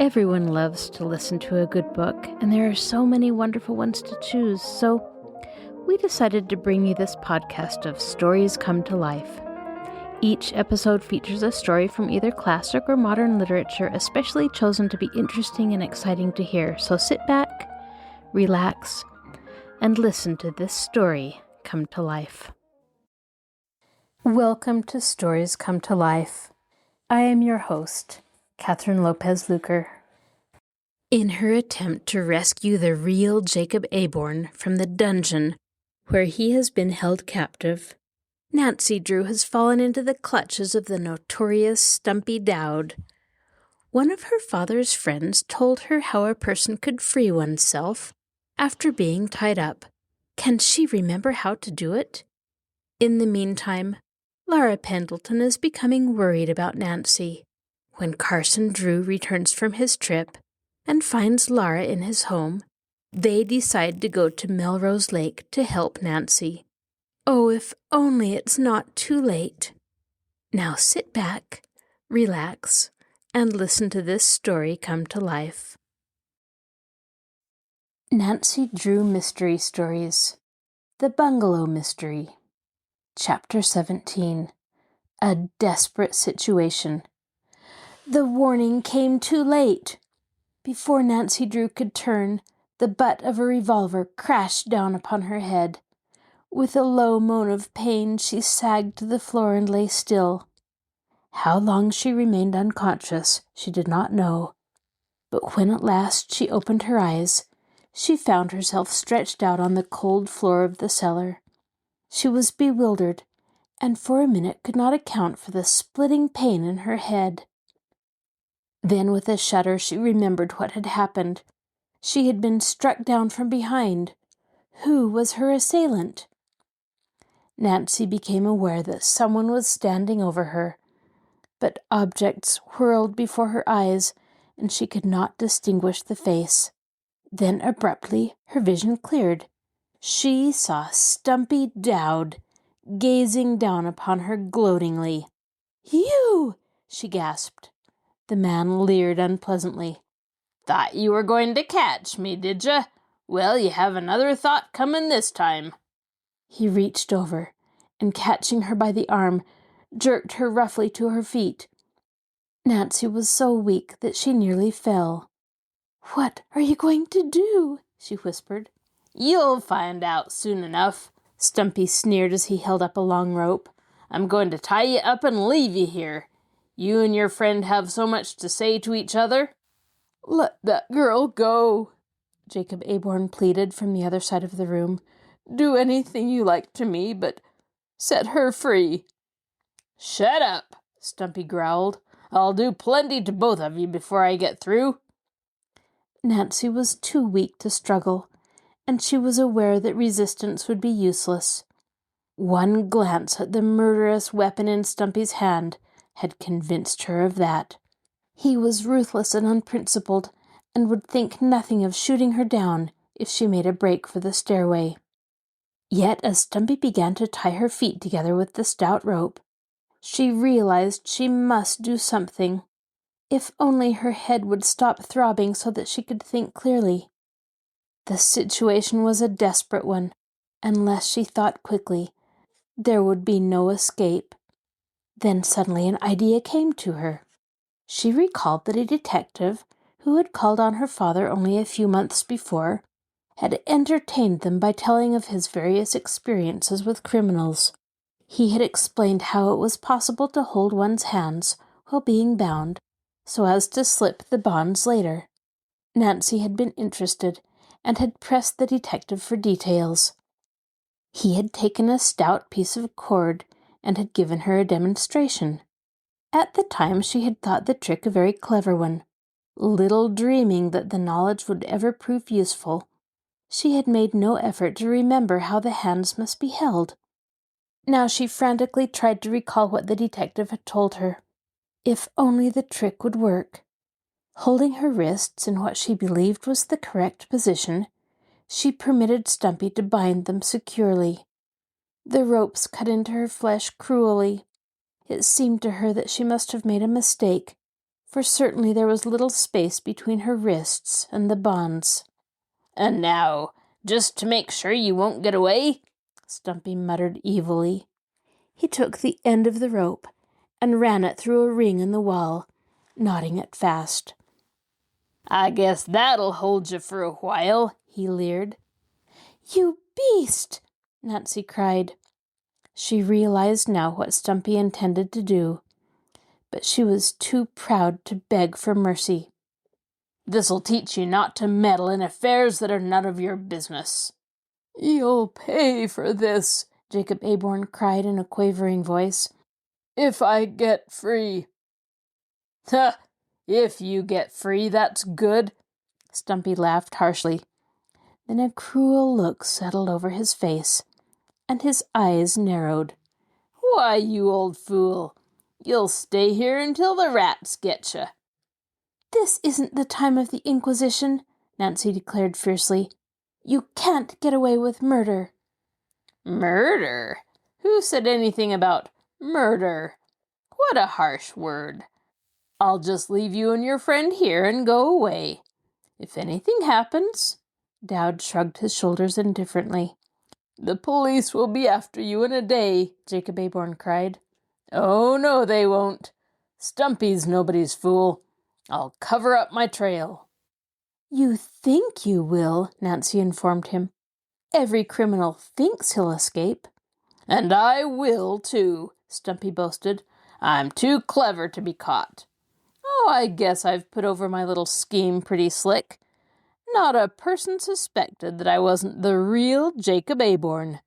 Everyone loves to listen to a good book, and there are so many wonderful ones to choose, so we decided to bring you this podcast of Stories Come to Life. Each episode features a story from either classic or modern literature, especially chosen to be interesting and exciting to hear. So sit back, relax, and listen to this story come to life. Welcome to Stories Come to Life. I am your host, Kathryn Lopez Luker. In her attempt to rescue the real Jacob Aborn from the dungeon where he has been held captive, Nancy Drew has fallen into the clutches of the notorious Stumpy Dowd. One of her father's friends told her how a person could free oneself after being tied up. Can she remember how to do it? In the meantime, Laura Pendleton is becoming worried about Nancy. When Carson Drew returns from his trip and finds Laura in his home, they decide to go to Melrose Lake to help Nancy. Oh, if only it's not too late. Now sit back, relax, and listen to this story come to life. Nancy Drew Mystery Stories. The Bungalow Mystery. Chapter 17. A Desperate Situation. The warning came too late. Before Nancy Drew could turn, the butt of a revolver crashed down upon her head. With a low moan of pain, she sagged to the floor and lay still. How long she remained unconscious, she did not know. But when at last she opened her eyes, she found herself stretched out on the cold floor of the cellar. She was bewildered, and for a minute could not account for the splitting pain in her head. Then with a shudder she remembered what had happened. She had been struck down from behind. Who was her assailant? Nancy became aware that someone was standing over her, but objects whirled before her eyes, and she could not distinguish the face. Then abruptly her vision cleared. She saw Stumpy Dowd gazing down upon her gloatingly. "You!" she gasped. The man leered unpleasantly. "Thought you were going to catch me, did ya? Well, you have another thought coming this time." He reached over, and catching her by the arm, jerked her roughly to her feet. Nancy was so weak that she nearly fell. "What are you going to do?" she whispered. "You'll find out soon enough," Stumpy sneered as he held up a long rope. "I'm going to tie you up and leave you here. You and your friend have so much to say to each other." "Let that girl go," Jacob Aborn pleaded from the other side of the room. "Do anything you like to me, but set her free." "Shut up," Stumpy growled. "I'll do plenty to both of you before I get through." Nancy was too weak to struggle, and she was aware that resistance would be useless. One glance at the murderous weapon in Stumpy's hand had convinced her of that. He was ruthless and unprincipled, and would think nothing of shooting her down if she made a break for the stairway. Yet as Stumpy began to tie her feet together with the stout rope, she realized she must do something. If only her head would stop throbbing so that she could think clearly. The situation was a desperate one. Unless she thought quickly, there would be no escape. Then suddenly an idea came to her. She recalled that a detective, who had called on her father only a few months before, had entertained them by telling of his various experiences with criminals. He had explained how it was possible to hold one's hands while being bound, so as to slip the bonds later. Nancy had been interested, and had pressed the detective for details. He had taken a stout piece of cord, and had given her a demonstration. At the time she had thought the trick a very clever one. Little dreaming that the knowledge would ever prove useful, she had made no effort to remember how the hands must be held. Now she frantically tried to recall what the detective had told her. If only the trick would work. Holding her wrists in what she believed was the correct position, she permitted Stumpy to bind them securely. The ropes cut into her flesh cruelly. It seemed to her that she must have made a mistake, for certainly there was little space between her wrists and the bonds. "And now, just to make sure you won't get away," Stumpy muttered evilly. He took the end of the rope and ran it through a ring in the wall, knotting it fast. "I guess that'll hold you for a while," he leered. "You beast!" Nancy cried. She realized now what Stumpy intended to do, but she was too proud to beg for mercy. "This'll teach you not to meddle in affairs that are none of your business." "You'll pay for this," Jacob Aborn cried in a quavering voice, "if I get free." "Huh! If you get free, that's good," Stumpy laughed harshly. Then a cruel look settled over his face, and his eyes narrowed. "Why, you old fool, you'll stay here until the rats get you." "This isn't the time of the Inquisition," Nancy declared fiercely. "You can't get away with murder." "Murder? Who said anything about murder? What a harsh word. I'll just leave you and your friend here and go away. If anything happens," Dowd shrugged his shoulders indifferently. "The police will be after you in a day," Jacob Aborn cried. "Oh, no, they won't. Stumpy's nobody's fool. I'll cover up my trail." "You think you will," Nancy informed him. "Every criminal thinks he'll escape." "And I will, too," Stumpy boasted. "I'm too clever to be caught. Oh, I guess I've put over my little scheme pretty slick. Not a person suspected that I wasn't the real Jacob Aborn."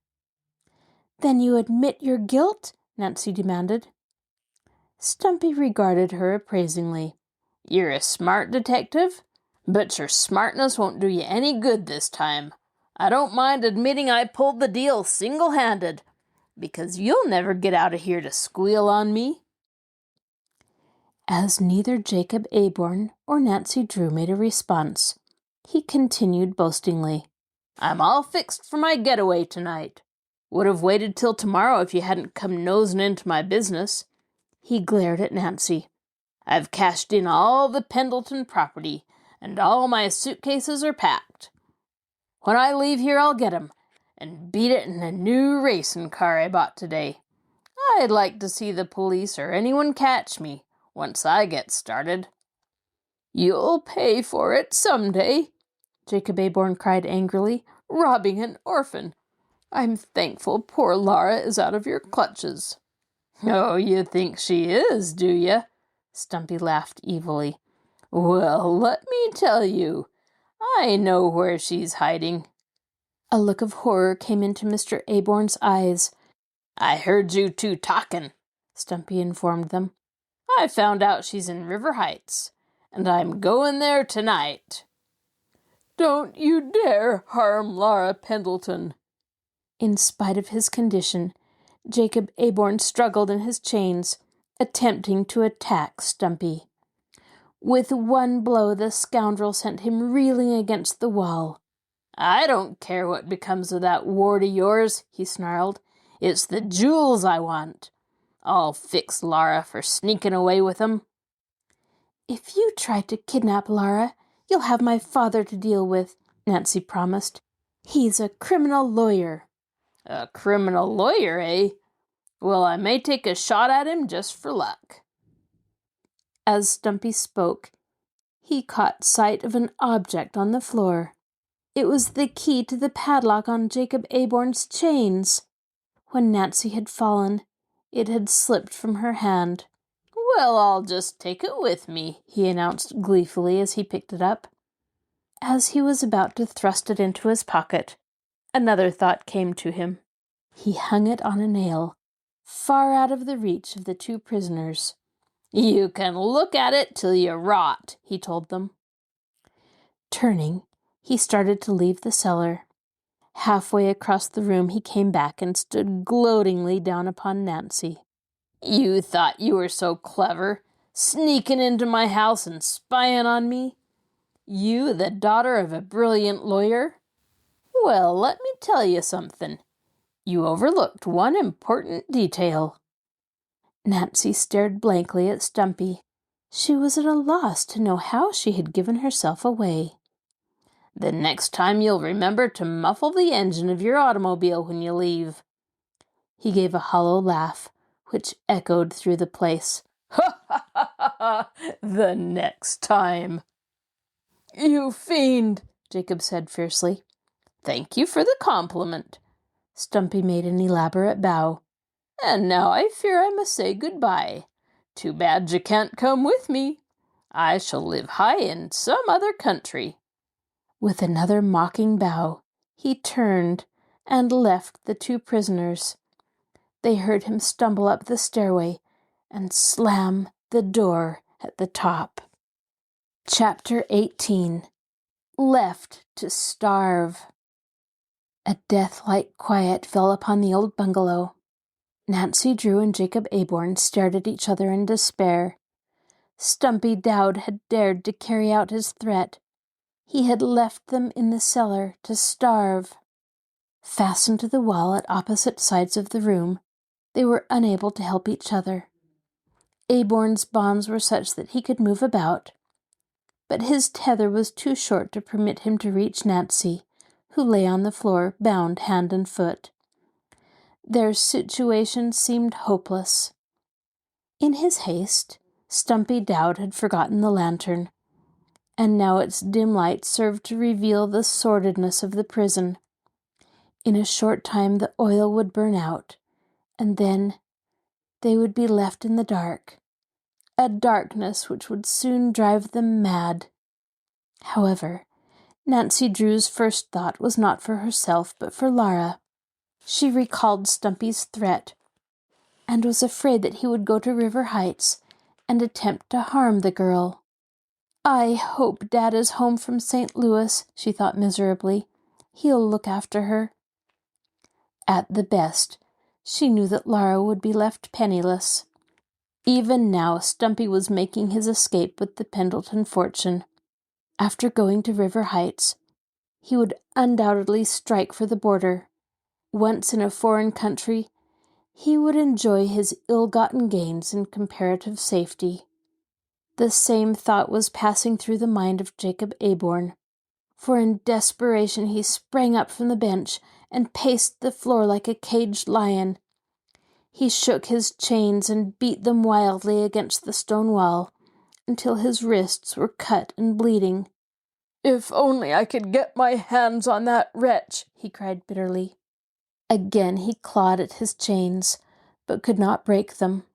"Then you admit your guilt?" Nancy demanded. Stumpy regarded her appraisingly. "You're a smart detective, but your smartness won't do you any good this time. I don't mind admitting I pulled the deal single-handed, because you'll never get out of here to squeal on me." As neither Jacob Aborn or Nancy Drew made a response, he continued boastingly. "I'm all fixed for my getaway tonight. Would have waited till tomorrow if you hadn't come nosing into my business." He glared at Nancy. "I've cashed in all the Pendleton property, and all my suitcases are packed. When I leave here, I'll get 'em, and beat it in a new racing car I bought today. I'd like to see the police or anyone catch me, once I get started." "You'll pay for it someday," Jacob Aborn cried angrily. "Robbing an orphan. I'm thankful poor Laura is out of your clutches." "Oh, you think she is, do you?" Stumpy laughed evilly. "Well, let me tell you, I know where she's hiding." A look of horror came into Mr. Aborn's eyes. "I heard you two talking," Stumpy informed them. "I found out she's in River Heights, and I'm going there tonight." "Don't you dare harm Laura Pendleton." In spite of his condition, Jacob Aborn struggled in his chains, attempting to attack Stumpy. With one blow, the scoundrel sent him reeling against the wall. "I don't care what becomes of that ward of yours," he snarled. "It's the jewels I want. I'll fix Laura for sneaking away with 'em." "If you try to kidnap Laura, you'll have my father to deal with," Nancy promised. "He's a criminal lawyer." "A criminal lawyer, eh? Well, I may take a shot at him just for luck." As Stumpy spoke, he caught sight of an object on the floor. It was the key to the padlock on Jacob Aborn's chains. When Nancy had fallen, it had slipped from her hand. "Well, I'll just take it with me," he announced gleefully as he picked it up. As he was about to thrust it into his pocket, another thought came to him. He hung it on a nail, far out of the reach of the two prisoners. "You can look at it till you rot," he told them. Turning, he started to leave the cellar. Halfway across the room he came back and stood gloatingly down upon Nancy. "You thought you were so clever, sneaking into my house and spying on me? You, the daughter of a brilliant lawyer? Well, let me tell you something. You overlooked one important detail." Nancy stared blankly at Stumpy. She was at a loss to know how she had given herself away. "The next time you'll remember to muffle the engine of your automobile when you leave." He gave a hollow laugh, which echoed through the place. "Ha ha ha ha! The next time!" "You fiend!" Jacob said fiercely. "Thank you for the compliment." Stumpy made an elaborate bow. "And now I fear I must say goodbye. Too bad you can't come with me. I shall live high in some other country." With another mocking bow, he turned and left the two prisoners. They heard him stumble up the stairway and slam the door at the top. Chapter 18. Left to Starve. A death-like quiet fell upon the old bungalow. Nancy Drew and Jacob Aborn stared at each other in despair. Stumpy Dowd had dared to carry out his threat. He had left them in the cellar to starve. Fastened to the wall at opposite sides of the room, they were unable to help each other. Aborn's bonds were such that he could move about, but his tether was too short to permit him to reach Nancy, who lay on the floor, bound hand and foot. Their situation seemed hopeless. In his haste, Stumpy Dowd had forgotten the lantern, and now its dim light served to reveal the sordidness of the prison. In a short time the oil would burn out, and then they would be left in the dark, a darkness which would soon drive them mad. However, Nancy Drew's first thought was not for herself, but for Lara. She recalled Stumpy's threat, and was afraid that he would go to River Heights and attempt to harm the girl. "I hope Dad is home from St. Louis," she thought miserably. "He'll look after her." At the best, she knew that Lara would be left penniless. Even now, Stumpy was making his escape with the Pendleton fortune. After going to River Heights, he would undoubtedly strike for the border. Once in a foreign country, he would enjoy his ill-gotten gains in comparative safety. The same thought was passing through the mind of Jacob Aborn, for in desperation he sprang up from the bench and paced the floor like a caged lion. He shook his chains and beat them wildly against the stone wall until his wrists were cut and bleeding. "If only I could get my hands on that wretch," he cried bitterly. Again he clawed at his chains, but could not break them.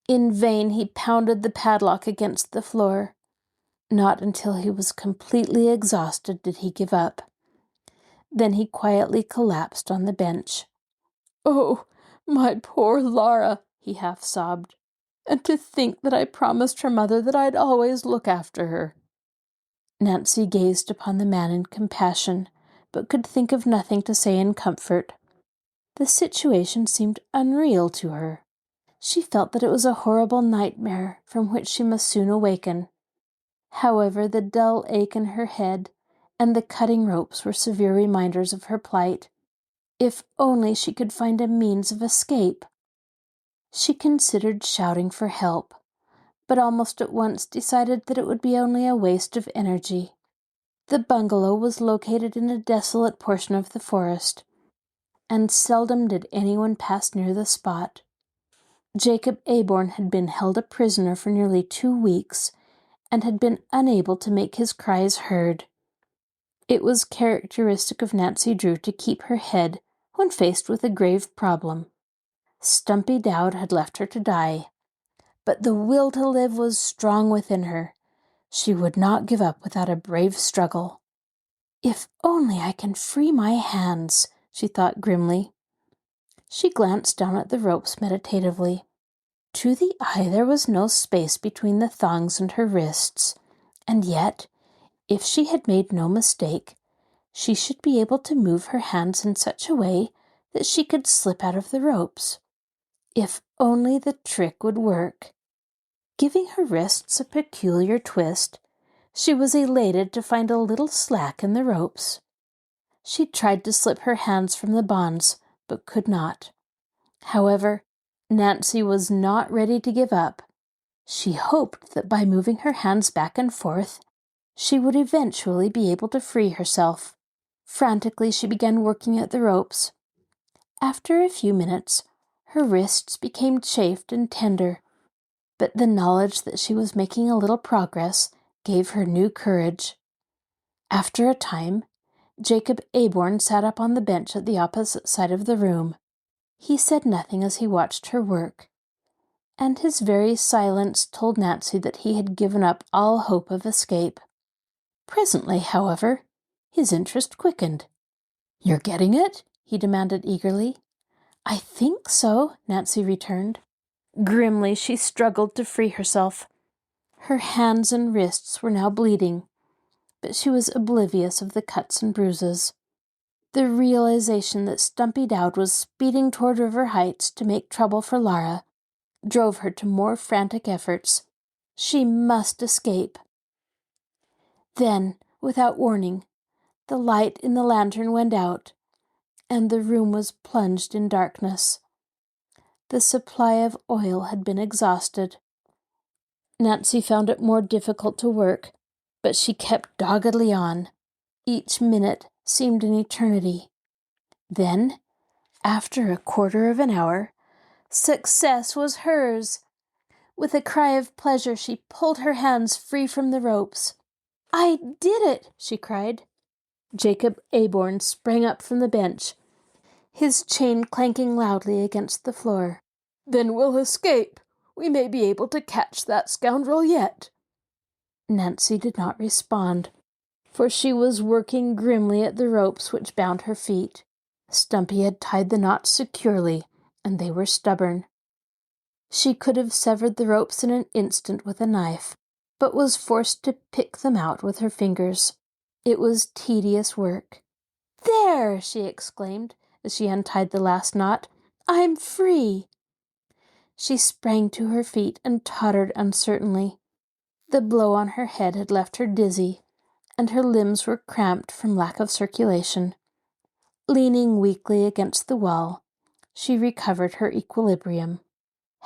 In vain he pounded the padlock against the floor. Not until he was completely exhausted did he give up. Then he quietly collapsed on the bench. "Oh, my poor Lara," he half sobbed. "And to think that I promised her mother that I'd always look after her." Nancy gazed upon the man in compassion, but could think of nothing to say in comfort. The situation seemed unreal to her. She felt that it was a horrible nightmare from which she must soon awaken. However, the dull ache in her head and the cutting ropes were severe reminders of her plight. If only she could find a means of escape. She considered shouting for help, but almost at once decided that it would be only a waste of energy. The bungalow was located in a desolate portion of the forest, and seldom did anyone pass near the spot. Jacob Aborn had been held a prisoner for nearly 2 weeks, and had been unable to make his cries heard. It was characteristic of Nancy Drew to keep her head when faced with a grave problem. Stumpy Dowd had left her to die, but the will to live was strong within her. She would not give up without a brave struggle. "If only I can free my hands," she thought grimly. She glanced down at the ropes meditatively. To the eye there was no space between the thongs and her wrists, and yet, if she had made no mistake, she should be able to move her hands in such a way that she could slip out of the ropes. If only the trick would work. Giving her wrists a peculiar twist, she was elated to find a little slack in the ropes. She tried to slip her hands from the bonds, but could not. However, Nancy was not ready to give up. She hoped that by moving her hands back and forth, she would eventually be able to free herself. Frantically, she began working at the ropes. After a few minutes, her wrists became chafed and tender, but the knowledge that she was making a little progress gave her new courage. After a time, Jacob Aborn sat up on the bench at the opposite side of the room. He said nothing as he watched her work, and his very silence told Nancy that he had given up all hope of escape. Presently, however, his interest quickened. "You're getting it?" he demanded eagerly. "I think so," Nancy returned. Grimly, she struggled to free herself. Her hands and wrists were now bleeding, but she was oblivious of the cuts and bruises. The realization that Stumpy Dowd was speeding toward River Heights to make trouble for Lara drove her to more frantic efforts. She must escape. Then, without warning, the light in the lantern went out, and the room was plunged in darkness. The supply of oil had been exhausted. Nancy found it more difficult to work, but she kept doggedly on. Each minute seemed an eternity. Then, after a quarter of an hour, success was hers. With a cry of pleasure, she pulled her hands free from the ropes. "I did it!" she cried. Jacob Aborn sprang up from the bench, his chain clanking loudly against the floor. "Then we'll escape. We may be able to catch that scoundrel yet." Nancy did not respond, for she was working grimly at the ropes which bound her feet. Stumpy had tied the knots securely, and they were stubborn. She could have severed the ropes in an instant with a knife, but was forced to pick them out with her fingers. It was tedious work. "There!" she exclaimed, as she untied the last knot. "I'm free!" She sprang to her feet and tottered uncertainly. The blow on her head had left her dizzy, and her limbs were cramped from lack of circulation. Leaning weakly against the wall, she recovered her equilibrium.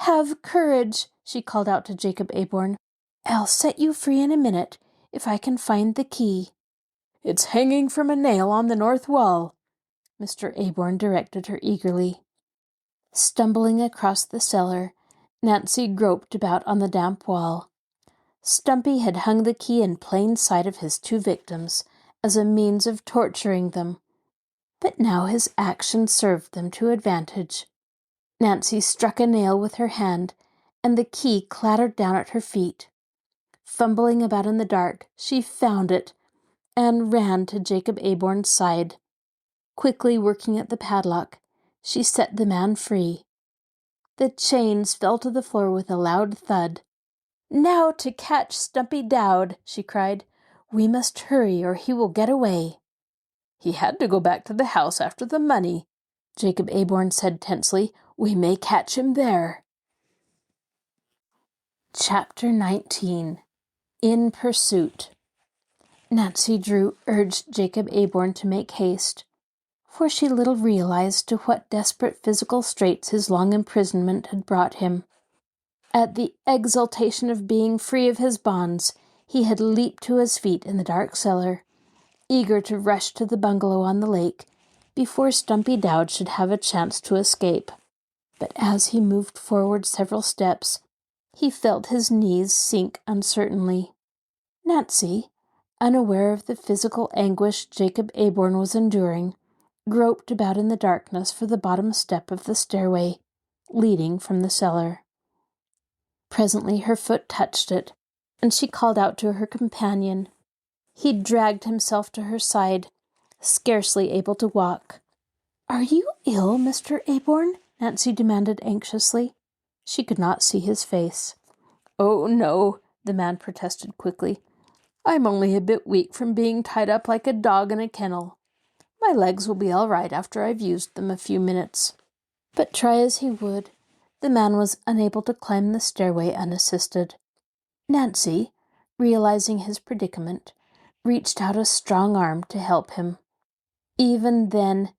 "Have courage," she called out to Jacob Aborn. "I'll set you free in a minute, if I can find the key." "It's hanging from a nail on the north wall," Mr. Aborn directed her eagerly. Stumbling across the cellar, Nancy groped about on the damp wall. Stumpy had hung the key in plain sight of his two victims as a means of torturing them, but now his action served them to advantage. Nancy struck a nail with her hand, and the key clattered down at her feet. Fumbling about in the dark, she found it and ran to Jacob Aborn's side. Quickly working at the padlock, she set the man free. The chains fell to the floor with a loud thud. "Now to catch Stumpy Dowd," she cried. "We must hurry or he will get away." "He had to go back to the house after the money," Jacob Aborn said tensely. "We may catch him there." Chapter 19. In Pursuit. Nancy Drew urged Jacob Aborn to make haste, for she little realized to what desperate physical straits his long imprisonment had brought him. At the exultation of being free of his bonds, he had leaped to his feet in the dark cellar, eager to rush to the bungalow on the lake before Stumpy Dowd should have a chance to escape. But as he moved forward several steps, he felt his knees sink uncertainly. Nancy, unaware of the physical anguish Jacob Aborn was enduring, groped about in the darkness for the bottom step of the stairway leading from the cellar. Presently her foot touched it, and she called out to her companion. He dragged himself to her side, scarcely able to walk. "Are you ill, Mr. Aborn?" Nancy demanded anxiously. She could not see his face. "Oh, no," the man protested quickly. "I'm only a bit weak from being tied up like a dog in a kennel. My legs will be all right after I've used them a few minutes." But try as he would, the man was unable to climb the stairway unassisted. Nancy, realizing his predicament, reached out a strong arm to help him. Even then,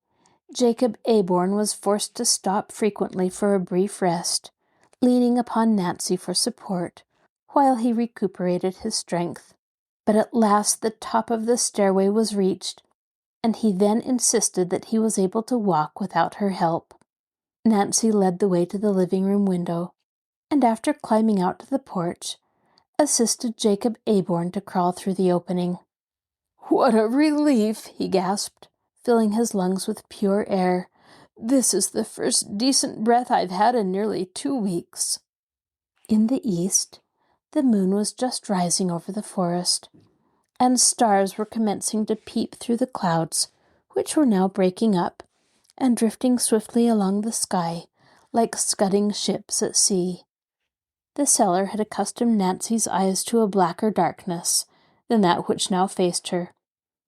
Jacob Aborn was forced to stop frequently for a brief rest, leaning upon Nancy for support, while he recuperated his strength. But at last the top of the stairway was reached, and he then insisted that he was able to walk without her help. Nancy led the way to the living room window, and after climbing out to the porch, assisted Jacob Aborn to crawl through the opening. "What a relief," he gasped, filling his lungs with pure air. "This is the first decent breath I've had in nearly 2 weeks." In the east, the moon was just rising over the forest, and stars were commencing to peep through the clouds, which were now breaking up and drifting swiftly along the sky like scudding ships at sea. The cellar had accustomed Nancy's eyes to a blacker darkness than that which now faced her,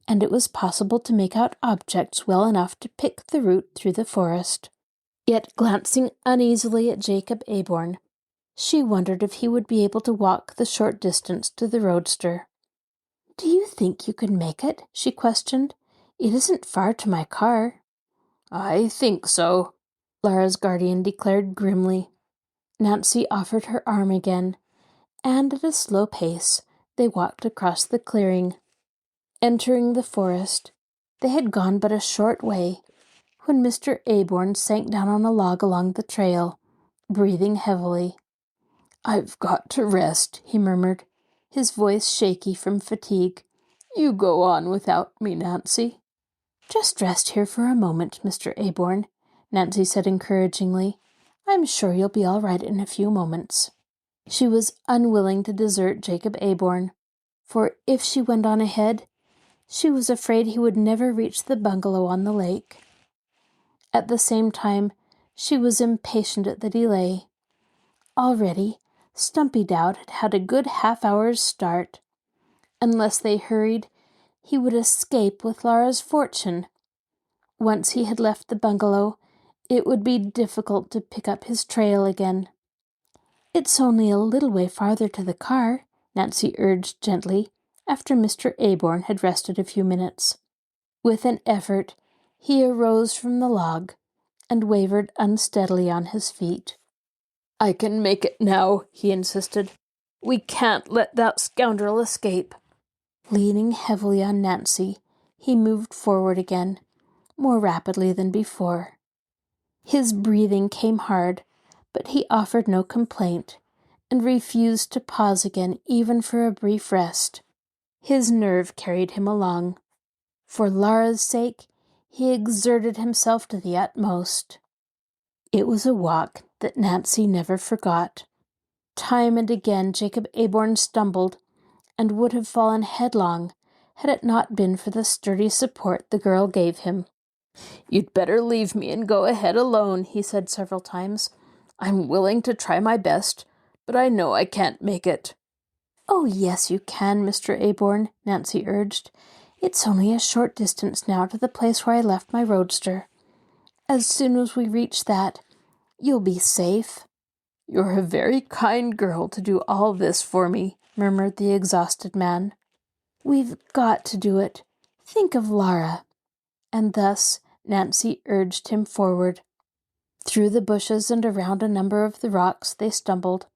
and it was possible to make out objects well enough to pick the route through the forest. Yet, glancing uneasily at Jacob Aborn, she wondered if he would be able to walk the short distance to the roadster. "Do you think you could make it?" she questioned. "It isn't far to my car." "I think so," Laura's guardian declared grimly. Nancy offered her arm again, and at a slow pace they walked across the clearing. Entering the forest, they had gone but a short way when Mr. Aborn sank down on a log along the trail, breathing heavily. "I've got to rest," he murmured, his voice shaky from fatigue. "You go on without me, Nancy." "Just rest here for a moment, Mr. Aborn," Nancy said encouragingly. "I'm sure you'll be all right in a few moments." She was unwilling to desert Jacob Aborn, for if she went on ahead, she was afraid he would never reach the bungalow on the lake. At the same time, she was impatient at the delay. Already, Stumpy Dowd had had a good half-hour's start. Unless they hurried, he would escape with Laura's fortune. Once he had left the bungalow, it would be difficult to pick up his trail again. "It's only a little way farther to the car," Nancy urged gently, after Mr. Aborn had rested a few minutes. With an effort, he arose from the log and wavered unsteadily on his feet. "I can make it now," he insisted. "We can't let that scoundrel escape." Leaning heavily on Nancy, he moved forward again, more rapidly than before. His breathing came hard, but he offered no complaint, and refused to pause again even for a brief rest. His nerve carried him along. For Laura's sake, he exerted himself to the utmost. It was a walk that Nancy never forgot. Time and again Jacob Aborn stumbled and would have fallen headlong had it not been for the sturdy support the girl gave him. "You'd better leave me and go ahead alone," he said several times. "I'm willing to try my best, but I know I can't make it." "Oh, yes, you can, Mr. Aborn," Nancy urged. "It's only a short distance now to the place where I left my roadster. As soon as we reach that, you'll be safe." "You're a very kind girl to do all this for me," murmured the exhausted man. "We've got to do it. Think of Laura." And thus Nancy urged him forward. Through the bushes and around a number of the rocks they stumbled.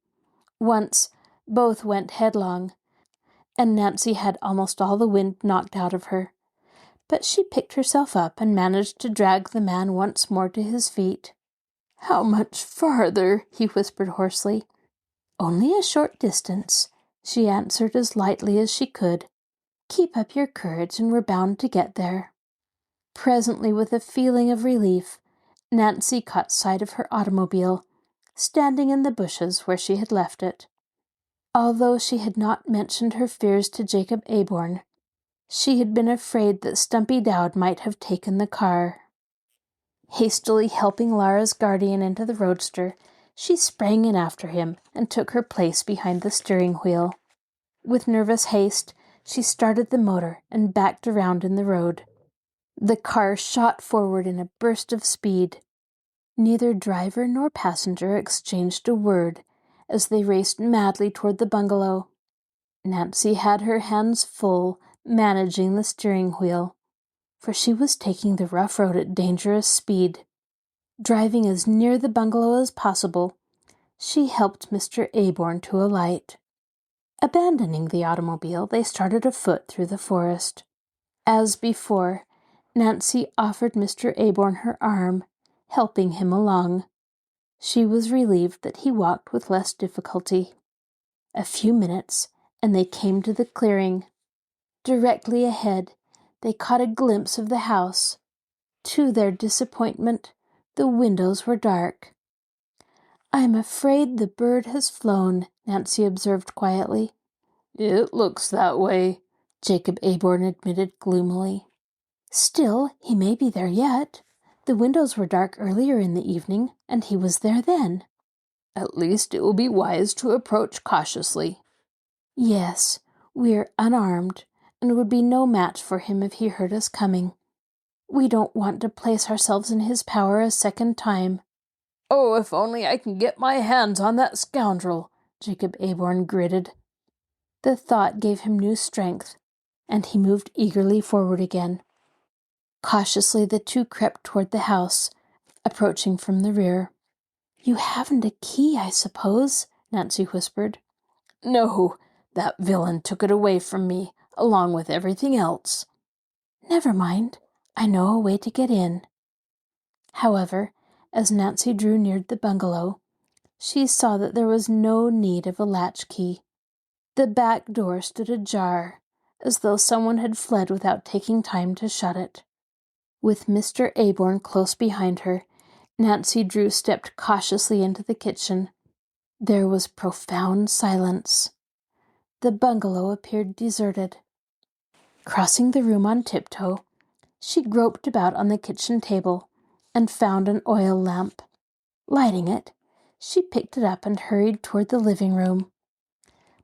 Once both went headlong, and Nancy had almost all the wind knocked out of her. But she picked herself up and managed to drag the man once more to his feet. "How much farther?" he whispered hoarsely. "Only a short distance," she answered as lightly as she could. "Keep up your courage and we're bound to get there." Presently, with a feeling of relief, Nancy caught sight of her automobile, standing in the bushes where she had left it. Although she had not mentioned her fears to Jacob Aborn, she had been afraid that Stumpy Dowd might have taken the car. Hastily helping Laura's guardian into the roadster, she sprang in after him and took her place behind the steering wheel. With nervous haste, she started the motor and backed around in the road. The car shot forward in a burst of speed. Neither driver nor passenger exchanged a word as they raced madly toward the bungalow. Nancy had her hands full managing the steering wheel, for she was taking the rough road at dangerous speed. Driving as near the bungalow as possible, she helped Mr. Aborn to alight. Abandoning the automobile, they started afoot through the forest. As before, Nancy offered Mr. Aborn her arm, helping him along. She was relieved that he walked with less difficulty. A few minutes, and they came to the clearing. Directly ahead, they caught a glimpse of the house. To their disappointment, the windows were dark. "I'm afraid the bird has flown," Nancy observed quietly. "It looks that way," Jacob Aborn admitted gloomily. "Still, he may be there yet. The windows were dark earlier in the evening, and he was there then." "At least it will be wise to approach cautiously." "Yes, we're unarmed, and would be no match for him if he heard us coming. We don't want to place ourselves in his power a second time." "Oh, if only I can get my hands on that scoundrel," Jacob Aborn gritted. The thought gave him new strength, and he moved eagerly forward again. Cautiously the two crept toward the house, approaching from the rear. "You haven't a key, I suppose?" Nancy whispered. "No, that villain took it away from me, along with everything else." "Never mind. I know a way to get in." However, as Nancy drew near the bungalow, she saw that there was no need of a latchkey. The back door stood ajar, as though someone had fled without taking time to shut it. With Mr. Aborn close behind her, Nancy Drew stepped cautiously into the kitchen. There was profound silence. The bungalow appeared deserted. Crossing the room on tiptoe, she groped about on the kitchen table and found an oil lamp. Lighting it, she picked it up and hurried toward the living room.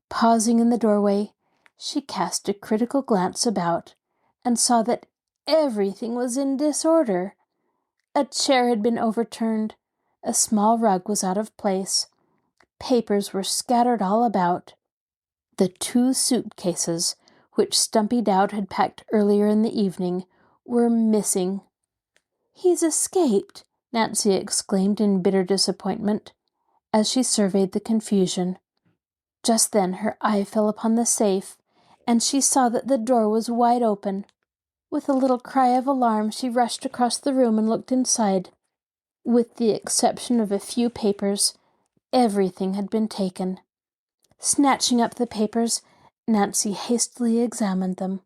Pausing in the doorway, she cast a critical glance about and saw that everything was in disorder. A chair had been overturned, a small rug was out of place, papers were scattered all about. The 2 suitcases, which Stumpy Dowd had packed earlier in the evening, were missing. "He's escaped," Nancy exclaimed in bitter disappointment, as she surveyed the confusion. Just then her eye fell upon the safe, and she saw that the door was wide open. With a little cry of alarm, she rushed across the room and looked inside. With the exception of a few papers, everything had been taken. Snatching up the papers, Nancy hastily examined them.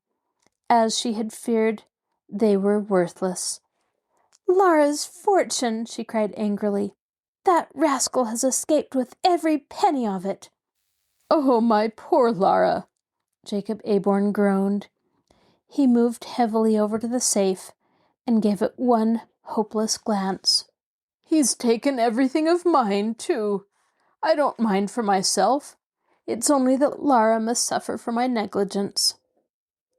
As she had feared, they were worthless. "Laura's fortune!" she cried angrily. "That rascal has escaped with every penny of it." "Oh, my poor Laura," Jacob Aborn groaned. He moved heavily over to the safe and gave it one hopeless glance. "He's taken everything of mine, too. I don't mind for myself. It's only that Laura must suffer for my negligence."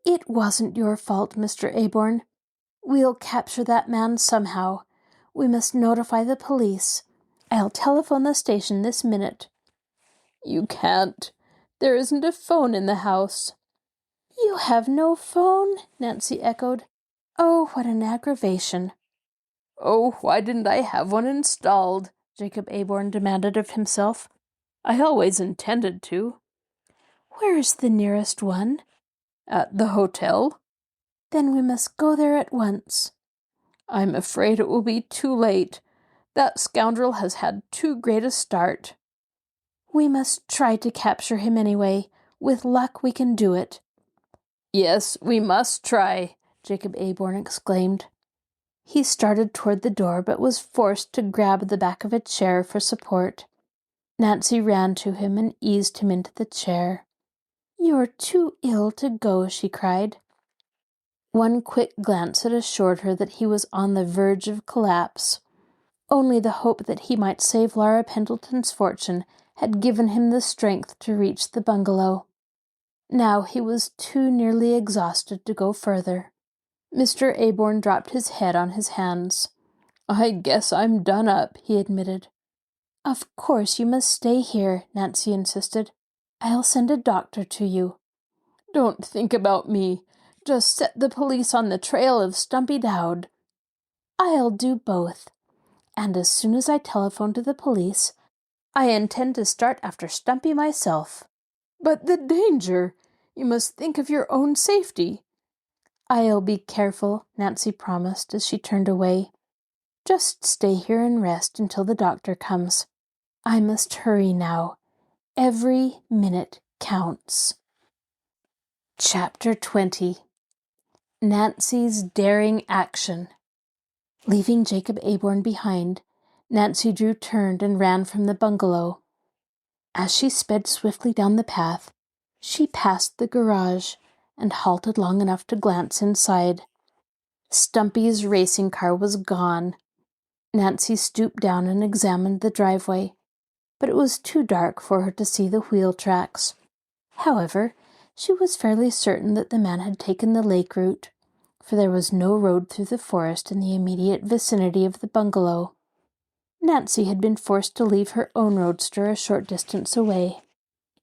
"It wasn't your fault, Mr. Aborn. We'll capture that man somehow. We must notify the police. I'll telephone the station this minute." "You can't. There isn't a phone in the house." "You have no phone?" Nancy echoed. "Oh, what an aggravation." "Oh, why didn't I have one installed?" Jacob Aborn demanded of himself. "I always intended to." "Where's the nearest one?" "At the hotel." "Then we must go there at once." "I'm afraid it will be too late. That scoundrel has had too great a start." "We must try to capture him anyway. With luck, we can do it." "Yes, we must try," Jacob Aborn exclaimed. He started toward the door, but was forced to grab the back of a chair for support. Nancy ran to him and eased him into the chair. "You're too ill to go," she cried. One quick glance had assured her that he was on the verge of collapse. Only the hope that he might save Laura Pendleton's fortune had given him the strength to reach the bungalow. Now he was too nearly exhausted to go further. Mr. Aborn dropped his head on his hands. "I guess I'm done up," he admitted. "Of course you must stay here," Nancy insisted. "I'll send a doctor to you." "Don't think about me. Just set the police on the trail of Stumpy Dowd." "I'll do both. And as soon as I telephone to the police, I intend to start after Stumpy myself." But the danger! You must think of your own safety." "I'll be careful," Nancy promised as she turned away. "Just stay here and rest until the doctor comes. I must hurry now. Every minute counts." Chapter 20. Nancy's Daring Action. Leaving Jacob Aborn behind, Nancy Drew turned and ran from the bungalow. As she sped swiftly down the path, she passed the garage and halted long enough to glance inside. Stumpy's racing car was gone. Nancy stooped down and examined the driveway, but it was too dark for her to see the wheel tracks. However, she was fairly certain that the man had taken the lake route, for there was no road through the forest in the immediate vicinity of the bungalow. Nancy had been forced to leave her own roadster a short distance away.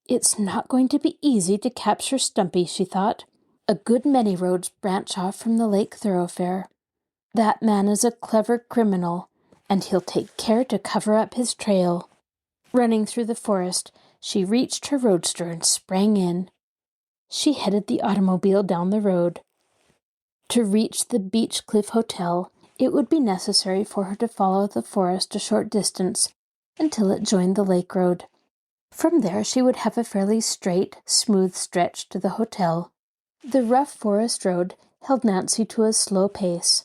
"It's not going to be easy to capture Stumpy," she thought. "A good many roads branch off from the lake thoroughfare. That man is a clever criminal, and he'll take care to cover up his trail." Running through the forest, she reached her roadster and sprang in. She headed the automobile down the road. To reach the Beach Cliff Hotel, it would be necessary for her to follow the forest a short distance until it joined the lake road. From there she would have a fairly straight, smooth stretch to the hotel. The rough forest road held Nancy to a slow pace,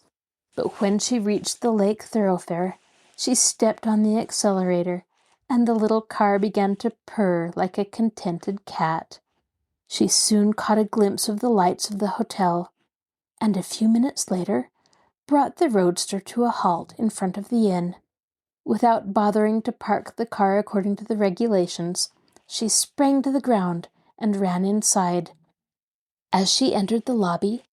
but when she reached the lake thoroughfare, she stepped on the accelerator, and the little car began to purr like a contented cat. She soon caught a glimpse of the lights of the hotel, and a few minutes later brought the roadster to a halt in front of the inn. Without bothering to park the car according to the regulations, she sprang to the ground and ran inside. As she entered the lobby,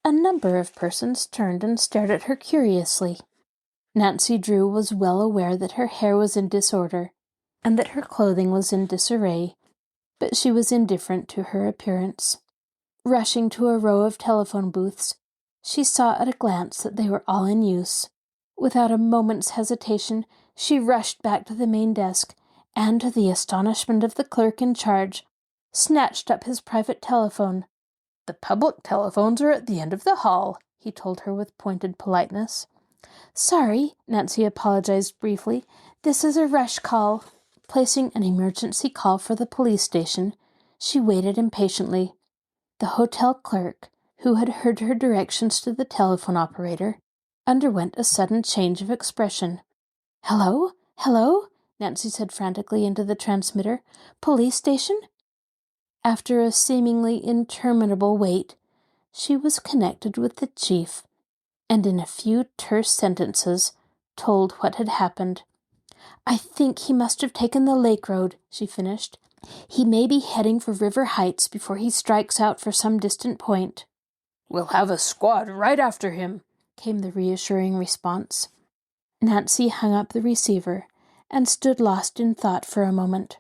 a number of persons turned and stared at her curiously. Nancy Drew was well aware that her hair was in disorder and that her clothing was in disarray, but she was indifferent to her appearance. Rushing to a row of telephone booths, she saw at a glance that they were all in use. Without a moment's hesitation, she rushed back to the main desk and, to the astonishment of the clerk in charge, snatched up his private telephone. "The public telephones are at the end of the hall," he told her with pointed politeness. "Sorry," Nancy apologized briefly. "This is a rush call." Placing an emergency call for the police station, she waited impatiently. The hotel clerk, who had heard her directions to the telephone operator, underwent a sudden change of expression. "Hello? Hello?" Nancy said frantically into the transmitter. "Police station?" After a seemingly interminable wait, she was connected with the chief, and in a few terse sentences told what had happened. "I think he must have taken the lake road," she finished. "He may be heading for River Heights before he strikes out for some distant point." "We'll have a squad right after him," came the reassuring response. Nancy hung up the receiver and stood lost in thought for a moment.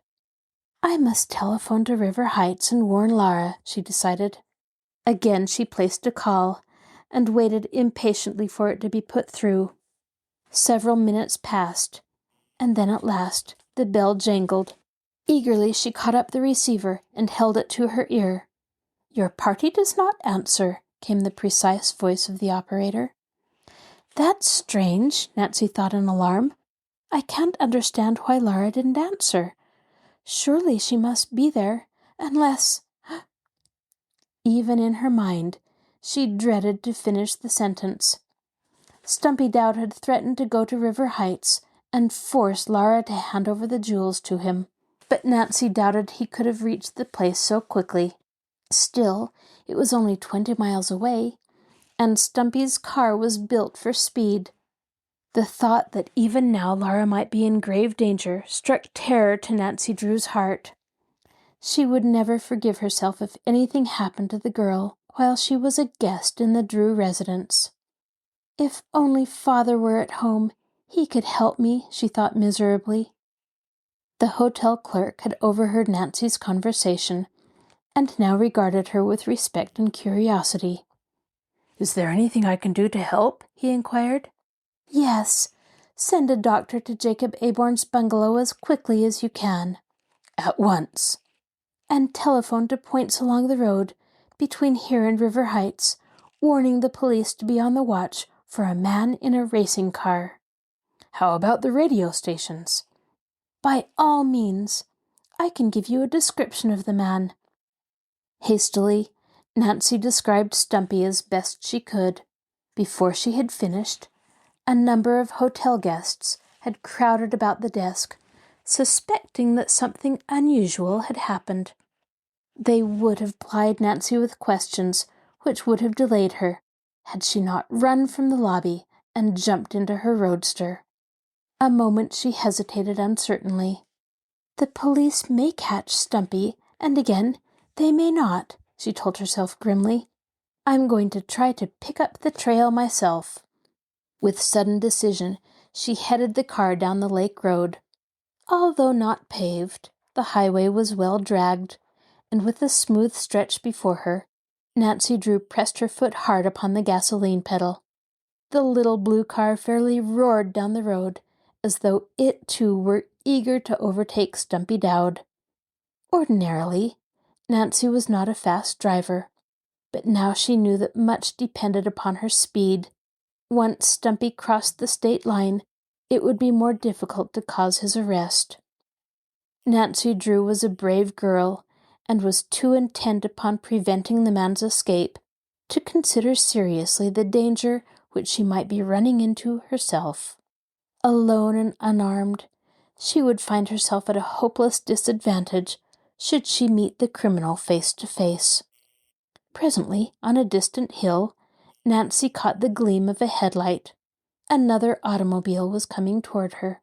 "I must telephone to River Heights and warn Lara," she decided. Again she placed a call and waited impatiently for it to be put through. Several minutes passed, and then at last the bell jangled. Eagerly she caught up the receiver and held it to her ear. "Your party does not answer," came the precise voice of the operator. "That's strange," Nancy thought in alarm. "I can't understand why Lara didn't answer. Surely she must be there, unless—" Even in her mind, she dreaded to finish the sentence. Stumpy Dowd had threatened to go to River Heights and force Lara to hand over the jewels to him, but Nancy doubted he could have reached the place so quickly. Still, it was only 20 miles away, and Stumpy's car was built for speed. The thought that even now Lara might be in grave danger struck terror to Nancy Drew's heart. She would never forgive herself if anything happened to the girl while she was a guest in the Drew residence. "If only Father were at home, he could help me," she thought miserably. The hotel clerk had overheard Nancy's conversation and now regarded her with respect and curiosity. "Is there anything I can do to help?" he inquired. "Yes. Send a doctor to Jacob Aborn's bungalow as quickly as you can." "At once." and telephoned to points along the road between here and River Heights, warning the police to be on the watch for a man in a racing car. How about the radio stations? By all means. I can give you a description of the man. Hastily, Nancy described Stumpy as best she could. Before she had finished, a number of hotel guests had crowded about the desk, suspecting that something unusual had happened. They would have plied Nancy with questions which would have delayed her, had she not run from the lobby and jumped into her roadster. A moment she hesitated uncertainly. The police may catch Stumpy, and again, they may not, she told herself grimly. I'm going to try to pick up the trail myself. With sudden decision, she headed the car down the lake road. Although not paved, the highway was well dragged, and with a smooth stretch before her, Nancy Drew pressed her foot hard upon the gasoline pedal. The little blue car fairly roared down the road, as though it too were eager to overtake Stumpy Dowd. Ordinarily, Nancy was not a fast driver, but now she knew that much depended upon her speed. Once Stumpy crossed the state line, it would be more difficult to cause his arrest. Nancy Drew was a brave girl, and was too intent upon preventing the man's escape to consider seriously the danger which she might be running into herself. Alone and unarmed, she would find herself at a hopeless disadvantage should she meet the criminal face to face. Presently, on a distant hill, Nancy caught the gleam of a headlight. Another automobile was coming toward her.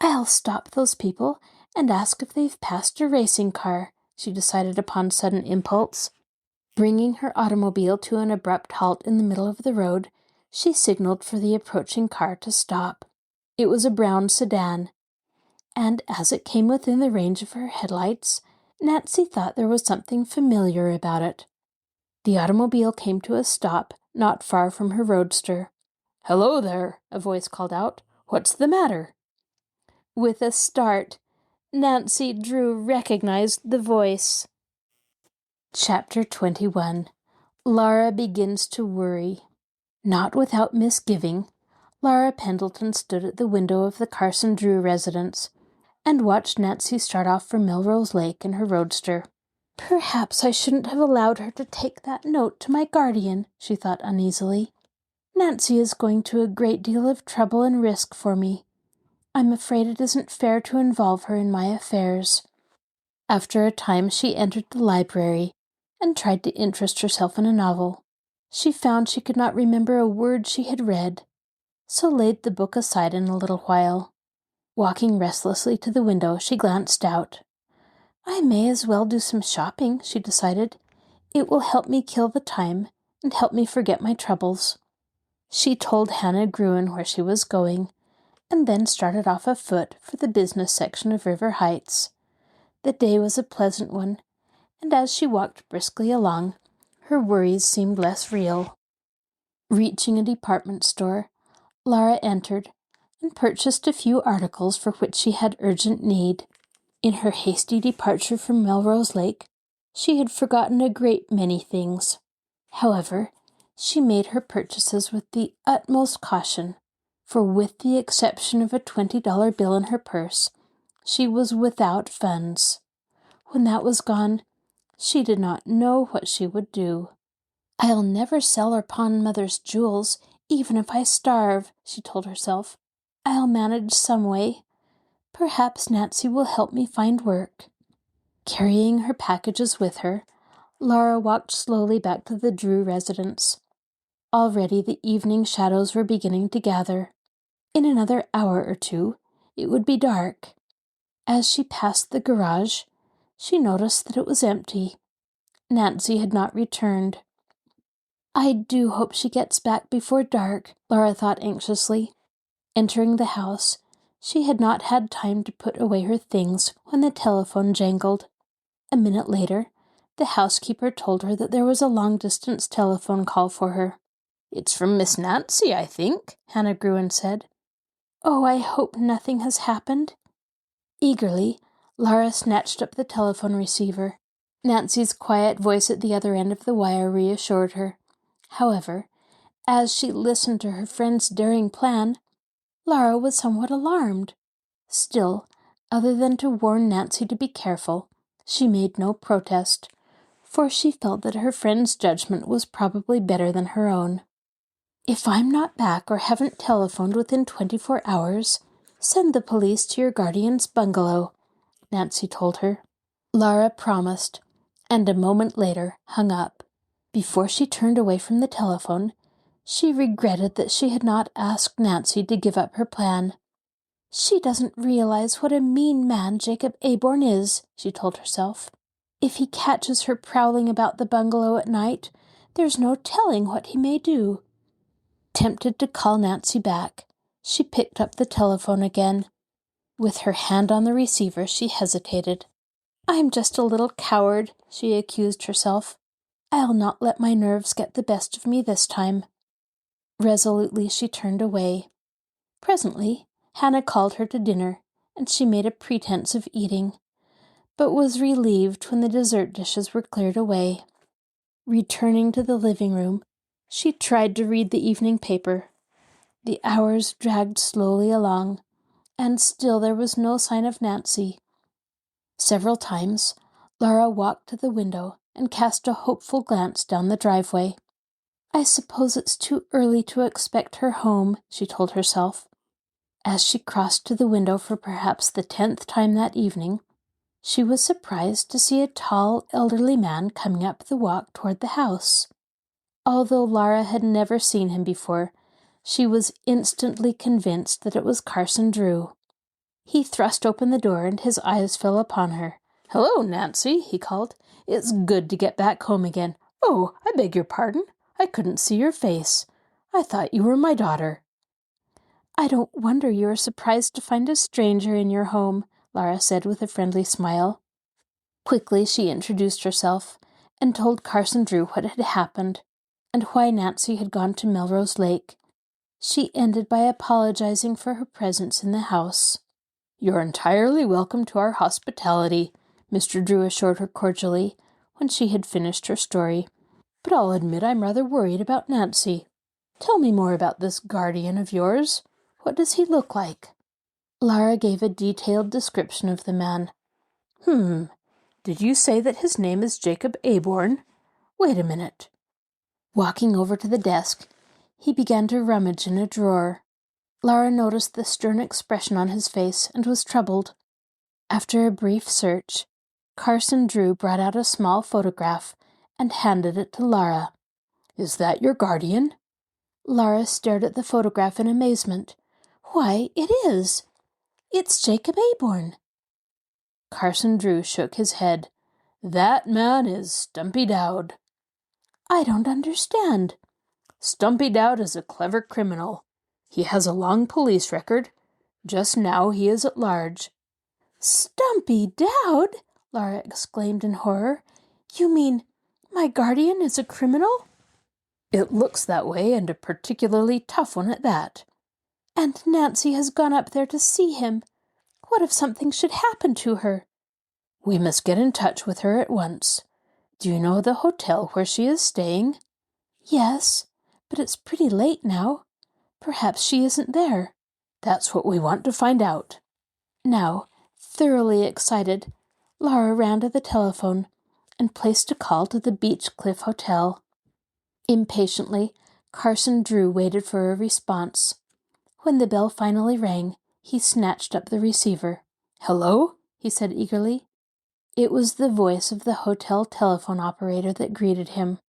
I'll stop those people and ask if they've passed a racing car, she decided upon sudden impulse. Bringing her automobile to an abrupt halt in the middle of the road, she signaled for the approaching car to stop. It was a brown sedan, and as it came within the range of her headlights, Nancy thought there was something familiar about it. The automobile came to a stop not far from her roadster. "Hello there," a voice called out. "What's the matter?" With a start, Nancy Drew recognized the voice. Chapter 21. Laura begins to worry. Not without misgiving, Laura Pendleton stood at the window of the Carson Drew residence and watched Nancy start off for Melrose Lake in her roadster. Perhaps I shouldn't have allowed her to take that note to my guardian, she thought uneasily. Nancy is going to a great deal of trouble and risk for me. I'm afraid it isn't fair to involve her in my affairs. After a time she entered the library and tried to interest herself in a novel. She found she could not remember a word she had read, so laid the book aside in a little while. Walking restlessly to the window, she glanced out. I may as well do some shopping, she decided. It will help me kill the time and help me forget my troubles. She told Hannah Gruen where she was going, and then started off afoot for the business section of River Heights. The day was a pleasant one, and as she walked briskly along, her worries seemed less real. Reaching a department store, Laura entered and purchased a few articles for which she had urgent need. In her hasty departure from Melrose Lake, she had forgotten a great many things. However, she made her purchases with the utmost caution, for with the exception of a $20 bill in her purse, she was without funds. When that was gone, she did not know what she would do. I'll never sell or pawn Mother's jewels, even if I starve, she told herself. I'll manage some way. Perhaps Nancy will help me find work. Carrying her packages with her, Laura walked slowly back to the Drew residence. Already the evening shadows were beginning to gather. In another hour or two, it would be dark. As she passed the garage, she noticed that it was empty. Nancy had not returned. I do hope she gets back before dark, Laura thought anxiously. Entering the house, she had not had time to put away her things when the telephone jangled. A minute later, the housekeeper told her that there was a long-distance telephone call for her. "It's from Miss Nancy, I think," Hannah Gruen said. Oh, I hope nothing has happened. Eagerly, Laura snatched up the telephone receiver. Nancy's quiet voice at the other end of the wire reassured her. However, as she listened to her friend's daring plan, Laura was somewhat alarmed. Still, other than to warn Nancy to be careful, she made no protest, for she felt that her friend's judgment was probably better than her own. "If I'm not back or haven't telephoned within 24 hours, send the police to your guardian's bungalow," Nancy told her. Laura promised, and a moment later hung up. Before she turned away from the telephone, she regretted that she had not asked Nancy to give up her plan. "She doesn't realize what a mean man Jacob Aborn is," she told herself. "If he catches her prowling about the bungalow at night, there's no telling what he may do." Tempted to call Nancy back, she picked up the telephone again. With her hand on the receiver, she hesitated. "I'm just a little coward," she accused herself. "I'll not let my nerves get the best of me this time." Resolutely, she turned away. Presently, Hannah called her to dinner, and she made a pretense of eating, but was relieved when the dessert dishes were cleared away. Returning to the living room, she tried to read the evening paper. The hours dragged slowly along, and still there was no sign of Nancy. Several times, Laura walked to the window and cast a hopeful glance down the driveway. "I suppose it's too early to expect her home," she told herself. As she crossed to the window for perhaps the 10th time that evening, she was surprised to see a tall, elderly man coming up the walk toward the house. Although Laura had never seen him before, she was instantly convinced that it was Carson Drew. He thrust open the door, and his eyes fell upon her. "Hello, Nancy," he called. "It's good to get back home again. Oh, I beg your pardon. I couldn't see your face. I thought you were my daughter." "I don't wonder you are surprised to find a stranger in your home," Laura said with a friendly smile. Quickly she introduced herself, and told Carson Drew what had happened, and why Nancy had gone to Melrose Lake. She ended by apologizing for her presence in the house. "You're entirely welcome to our hospitality," Mr. Drew assured her cordially, when she had finished her story. "But I'll admit I'm rather worried about Nancy. Tell me more about this guardian of yours. What does he look like?" Laura gave a detailed description of the man. Did you say that his name is Jacob Aborn? Wait a minute." Walking over to the desk, he began to rummage in a drawer. Laura noticed the stern expression on his face and was troubled. After a brief search, Carson Drew brought out a small photograph and handed it to Laura. "Is that your guardian?" Laura stared at the photograph in amazement. "Why, it is! It's Jacob Aborn." Carson Drew shook his head. "That man is Stumpy Dowd." "I don't understand." "Stumpy Dowd is a clever criminal. He has a long police record. Just now he is at large." "Stumpy Dowd!" Laura exclaimed in horror. "You mean my guardian is a criminal?" "It looks that way, and a particularly tough one at that." "And Nancy has gone up there to see him. What if something should happen to her?" "We must get in touch with her at once. Do you know the hotel where she is staying?" "Yes, but it's pretty late now. Perhaps she isn't there." "That's what we want to find out." Now, thoroughly excited, Laura ran to the telephone and placed a call to the Beach Cliff Hotel. Impatiently, Carson Drew waited for a response. When the bell finally rang, he snatched up the receiver. "Hello?" he said eagerly. It was the voice of the hotel telephone operator that greeted him.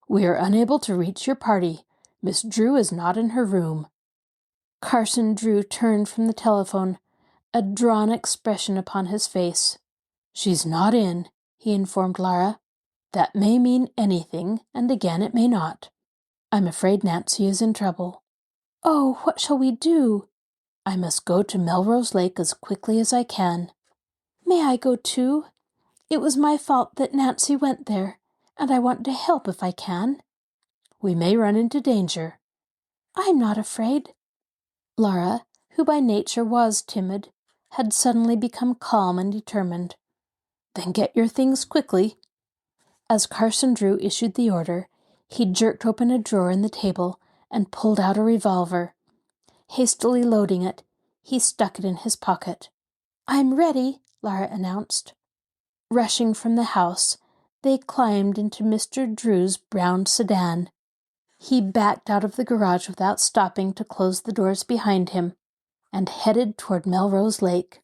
"We are unable to reach your party. Miss Drew is not in her room." Carson Drew turned from the telephone, a drawn expression upon his face. "She's not in," he informed Laura. "That may mean anything, and again it may not. I'm afraid Nancy is in trouble." "Oh, what shall we do?" "I must go to Melrose Lake as quickly as I can." "May I go too? It was my fault that Nancy went there, and I want to help if I can." "We may run into danger." "I'm not afraid." Laura, who by nature was timid, had suddenly become calm and determined. "Then get your things quickly." As Carson Drew issued the order, he jerked open a drawer in the table and pulled out a revolver. Hastily loading it, he stuck it in his pocket. "I'm ready," Lara announced. Rushing from the house, they climbed into Mr. Drew's brown sedan. He backed out of the garage without stopping to close the doors behind him and headed toward Melrose Lake.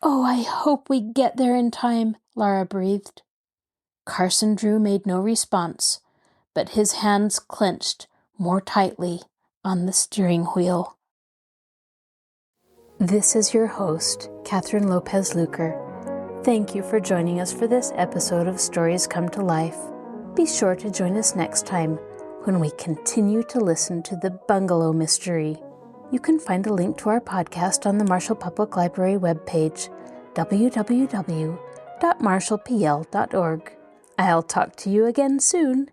"Oh, I hope we get there in time," Lara breathed. Carson Drew made no response, but his hands clenched more tightly on the steering wheel. This is your host, Kathryn Lopez Luker. Thank you for joining us for this episode of Stories Come to Life. Be sure to join us next time when we continue to listen to the Bungalow mystery. You can find a link to our podcast on the Marshall Public Library webpage, www.marshallpl.org. I'll talk to you again soon.